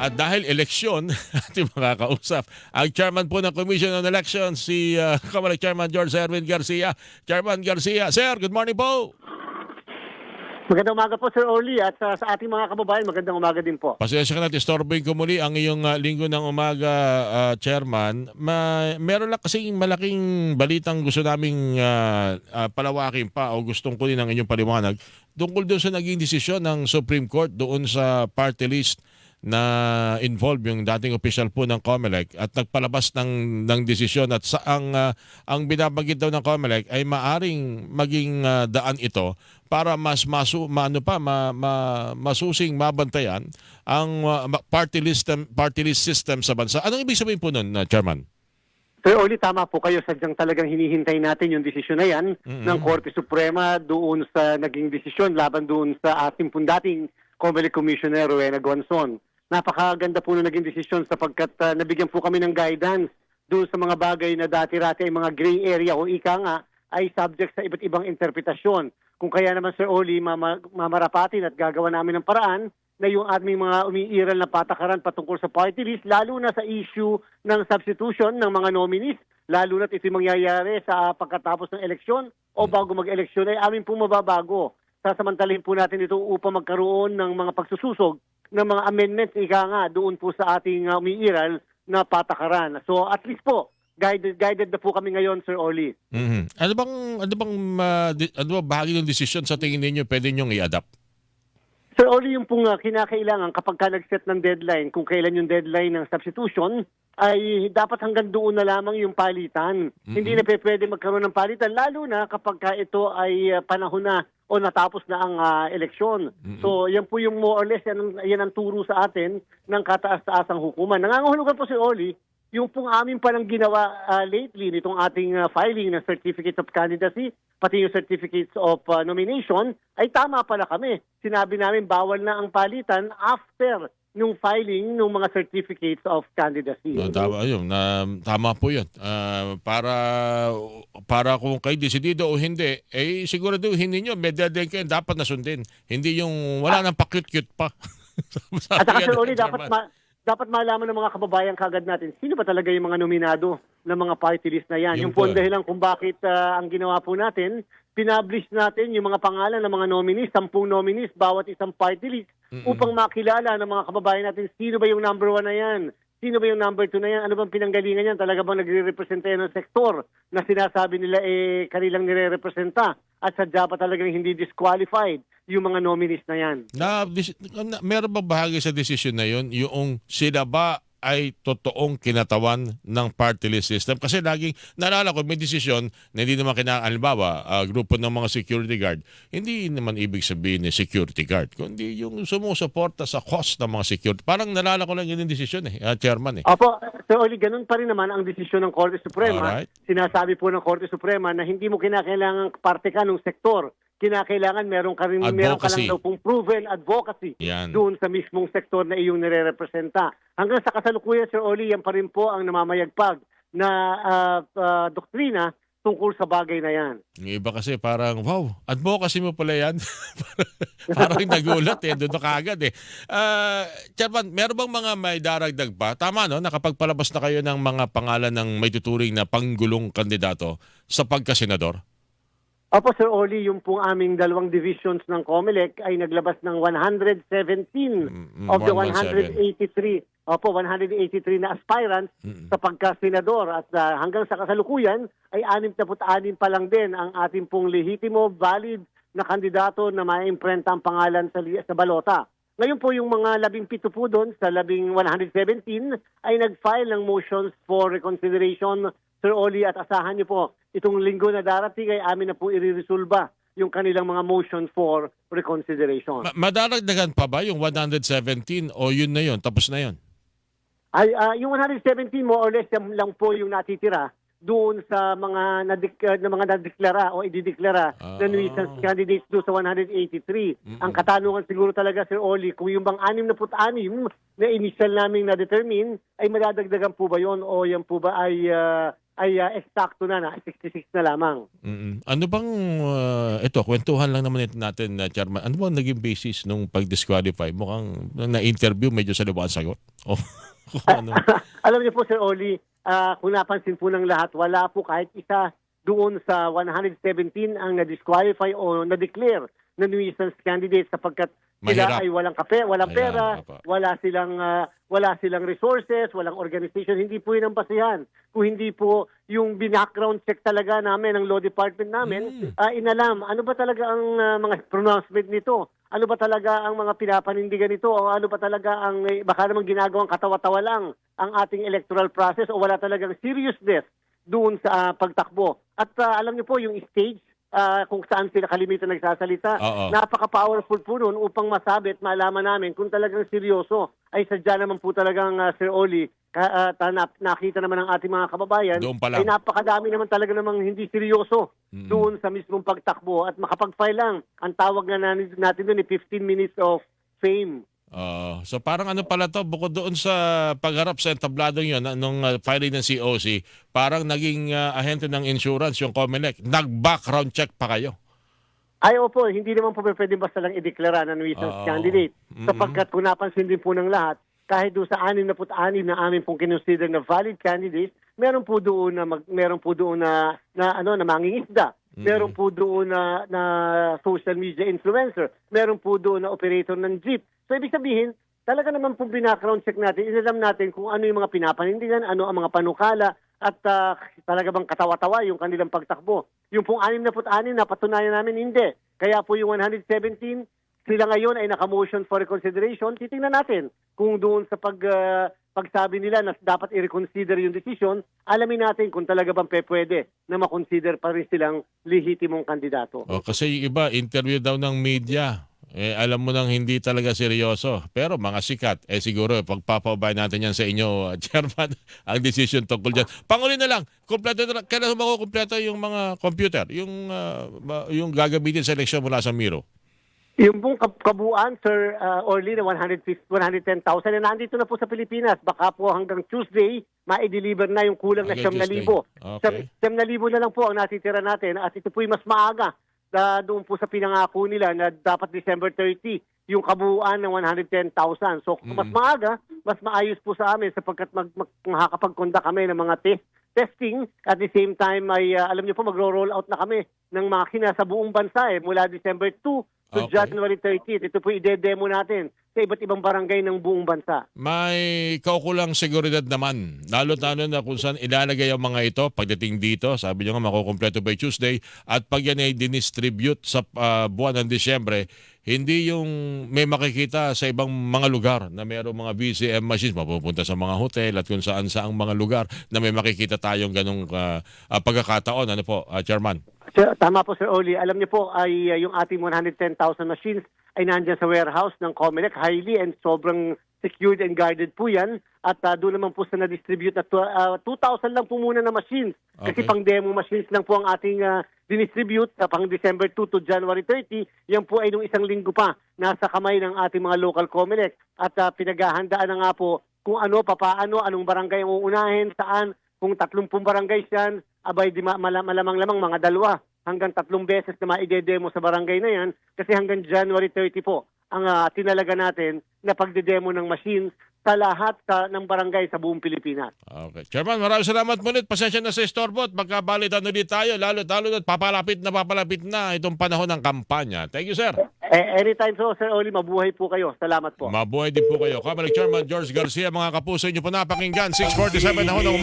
At dahil eleksyon, ating makakausap, ang chairman po ng Commission on Elections, si Comelec Chairman George Erwin Garcia. Chairman Garcia, Sir, good morning po. Magandang umaga po, Sir Orly, at sa ating mga kababayan, magandang umaga din po. Pasensya ka na, istorbohin ko muli ang iyong linggo ng umaga, Chairman. Meron lang kasing malaking balitang gusto naming palawakin pa o gustong kunin ang inyong paliwanag tungkol doon sa naging desisyon ng Supreme Court doon sa party list na involved yung dating official po ng Comelec at nagpalabas ng desisyon at ang binabanggit daw ng Comelec ay maaring maging daan ito para mas masusing mabantayan ang party list system sa bansa. Anong ibig sabihin po nun, Chairman? Sir Orly, tama po kayo. Sadyang talagang hinihintay natin yung desisyon na yan ng Korte Suprema doon sa naging desisyon laban doon sa ating dating Comelec Commissioner Rowena Guanzon. Napakaganda po na naging desisyon sapagkat nabigyan po kami ng guidance doon sa mga bagay na dati-rati ay mga gray area o ika nga ay subject sa iba't ibang interpretasyon. Kung kaya naman, Sir Orly, mamarapatin at gagawa namin ng paraan na yung aming mga umiiral na patakaran patungkol sa party list, lalo na sa issue ng substitution ng mga nominees, lalo na ito mangyayari sa pagkatapos ng eleksyon o bago mag-eleksyon ay amin pong mababago. Sasamantalin po natin ito upang magkaroon ng mga pagsususog ng mga amendments ika nga doon po sa ating umiiral na patakaran. So at least po, guided na po kami ngayon, Sir Orly. Ano bang bahagi ng desisyon sa tingin ninyo pwede nyong i-adapt? Sir Orly, yung pong kinakailangan kapag ka nag-set ng deadline, kung kailan yung deadline ng substitution, ay dapat hanggang doon na lamang yung palitan. Hindi na pwede magkaroon ng palitan, lalo na kapag ka ito ay panahon na o natapos na ang eleksyon. So yan po yung more or less, yan ang turo sa atin ng kataas-taasang hukuman. Nangangahulugan po, Sir Orly, yung pong amin palang ginawa lately nitong ating filing ng Certificates of Candidacy, pati yung Certificates of Nomination, ay tama pala kami. Sinabi namin bawal na ang palitan after nung filing ng mga Certificates of Candidacy. Tama po yun. Para kung kayo desidido o hindi, siguraduhin ninyo, may deadline kayo, dapat nasundin. Hindi yung wala nang pa-cute-cute pa. At saka, Sir Orly, dapat malaman ng mga kababayan kagad natin sino ba talaga yung mga nominado ng mga party list na yan. Yung po ang dahilan kung bakit ang ginawa po natin, pinablish natin yung mga pangalan ng mga nominees, 10 nominees bawat isang party list upang makilala ng mga kababayan natin sino ba yung number 1 na yan, sino ba yung number 2 na yan, ano bang pinanggalingan yan, talaga bang nagre-representa yan ng sektor na sinasabi nila kanilang nire-representa at sadya pa talagang hindi disqualified yung mga nominees na yan. Meron ba bahagi sa desisyon na yun, yung sila ba ay totoong kinatawan ng party list system? Kasi laging, naalala ko, may desisyon na hindi naman halimbawa, grupo ng mga security guard, hindi naman ibig sabihin ni security guard, kundi yung sumusuporta sa cost ng mga security. Parang naalala ko lang yun yung desisyon Chairman. Opo, Sir Orly, ganun pa rin naman ang desisyon ng Korte Suprema. Alright. Sinasabi po ng Korte Suprema na hindi mo kinakailangan parte ka ng sektor. Kinakailangan meron ka lang daw pong proven advocacy doon sa mismong sektor na iyong nire-representa. Hanggang sa kasalukuyan, Sir Orly, yan pa rin po ang namamayagpag na doktrina tungkol sa bagay na yan. Yung iba kasi parang, wow, advocacy mo pala yan. Parang nagulat doon na kagad Chairman, meron bang mga may daragdag pa? Tama no, nakapagpalabas na kayo ng mga pangalan ng may tuturing na panggulong kandidato sa pagkasenador? Opo, Sir Orly, yung pong aming dalawang divisions ng Comelec ay naglabas ng 117 of the 183. Opo, 183 na aspirants sa pagka-senador. At hanggang sa kasalukuyan ay 66 pa lang din ang ating pong lehitimo, valid na kandidato na maimprenta ang pangalan sa balota. Ngayon po yung mga 17 po doon sa 117 ay nag-file ng motions for reconsideration, Sir Orly, at asahan niyo po, itong linggo na darating ay amin na po iriresolba yung kanilang mga motion for reconsideration. Madaragdagan pa ba yung 117 o yun na yun, tapos na yun? Yung 117 more or less lang po yung natitira doon sa mga nadeklara o idideklara na nuisance candidates doon sa 183. Ang katanungan siguro talaga, Sir Orly, kung yung bang 66 na initial naming na-determine, ay madadagdagan po ba yon o yan po ba ay ay eksakto na 66 na lamang. Ano bang, ito, kwentuhan lang naman ito natin, Chairman. Ano bang naging basis nung pag-disqualify? Mukhang na-interview, medyo sa liwa ang sagot. O, kung ano. Alam niyo po, Sir Oli, kung napansin po ng lahat, wala po kahit isa doon sa 117 ang na-disqualify o na-declare na nuisance candidate sapagkat sila Mahirap. ay walang Ayan, pera, apa. wala silang resources, walang organization. Hindi po yun ang basihan. Kung hindi po yung background check talaga namin ng law department namin, inalam ano ba talaga ang mga pronouncement nito? Ano ba talaga ang mga pinapanindigan nito? O ano ba talaga ang baka namang ginagawang katawa-tawa lang ang ating electoral process o wala talagang seriousness doon sa pagtakbo. At alam niyo po yung stage kung saan sila kalimitan nagsasalita. Oo. Napaka-powerful po nun upang masabi at malaman namin kung talagang seryoso ay sadya naman po talagang Sir Oli, nakita naman ng ating mga kababayan, Doon pa lang. ay napakadami naman talaga namang hindi seryoso doon sa mismong pagtakbo at makapag-file lang. Ang tawag na natin doon ay 15 minutes of fame. So parang ano pala to, bukod doon sa pagharap sa entabladong yun, nung filing ng COC, parang naging ahente ng insurance yung COMELEC. Nag-background check pa kayo. Ay, opo, hindi naman po pwede basta lang ideklara na nuisance candidate. Sapagkat kung napansin din po ng lahat, kahit doon sa 66 na amin pong kinonsider na valid candidates, meron po doon na mangingisda. Meron po doon na social media influencer. Meron po doon na operator ng jeep. So, ibig sabihin, talaga naman po binackground check natin, inalam natin kung ano yung mga pinapanindigan, ano ang mga panukala, at talaga bang katawa-tawa yung kanilang pagtakbo. Yung pong 66 na patunayan namin, hindi. Kaya po yung 117, sila ngayon ay naka-motion for reconsideration. Titingnan natin kung doon sa pagsabi nila na dapat i-reconsider yung decision, alamin natin kung talaga bang pwede na makonsider pa rin silang lehitimong kandidato. Kasi yung iba, interview daw ng media. Alam mo nang hindi talaga seryoso. Pero mga sikat, siguro pagpapaubay natin yan sa inyo, Chairman, ang decision tungkol dyan. Panghuli na lang, kumpleto na lang. Kailan makukumpleto yung mga computer, yung gagamitin sa eleksyon mula sa Miro? Yung pong kabuuan, Sir Orly, na 110,000 na nandito na po sa Pilipinas. Baka po hanggang Tuesday, ma-deliver na yung kulang na Hanggang 7,000. Okay. 7,000 na lang po ang natitira natin at ito po'y mas maaga doon po sa pinangako nila na dapat December 30 yung kabuuan ng 110,000. So mas maaga, mas maayos po sa amin sapagkat makakapag-conduct kami ng mga testing at the same time ay alam niyo po magro-roll out na kami ng makina sa buong bansa mula December 2 to January 30. Ito po i-demo natin sa iba't ibang barangay ng buong bansa. May kaukulang seguridad naman. Lalo-lalo na kung saan ilalagay ang mga ito pagdating dito. Sabi nyo nga makukumpleto by Tuesday. At pag yan ay dinistribute sa buwan ng Disyembre, hindi yung may makikita sa ibang mga lugar na mayroong mga VCM machines mapupunta sa mga hotel at kung saan saang mga lugar na may makikita tayong ganong pagkakataon. Ano po, Chairman? Tama po, Sir Oli. Alam niyo po ay yung ating 110,000 machines ay nandiyan sa warehouse ng COMELEC. Highly and sobrang secured and guarded po yan. At doon naman po sa na-distribute na 2,000 lang po muna na machines. Kasi pang demo machines lang po ang ating dinistribute pang December 2 to January 30. Yan po ay nung isang linggo pa nasa kamay ng ating mga local COMELEC. At pinaghahandaan na nga po kung ano, papaano, anong barangay ang uunahin, saan, kung 30 barangay yan, abay di malamang-lamang mga 2 hanggang 3 beses na maide-demo sa barangay na yan kasi hanggang January 30 po ang tinalaga natin na pagde-demo ng machines sa lahat ng barangay sa buong Pilipinas. Okay. Chairman, maraming salamat ulit. Pasensya na sa istorbo at magkabalitan ulit tayo. Lalo na papalapit na itong panahon ng kampanya. Thank you, sir. Anytime so, Sir Oli, mabuhay po kayo. Salamat po. Mabuhay din po kayo. Kamalik Chairman George Garcia, mga kapuso, inyo po napakinggan. 6:47 na ho ng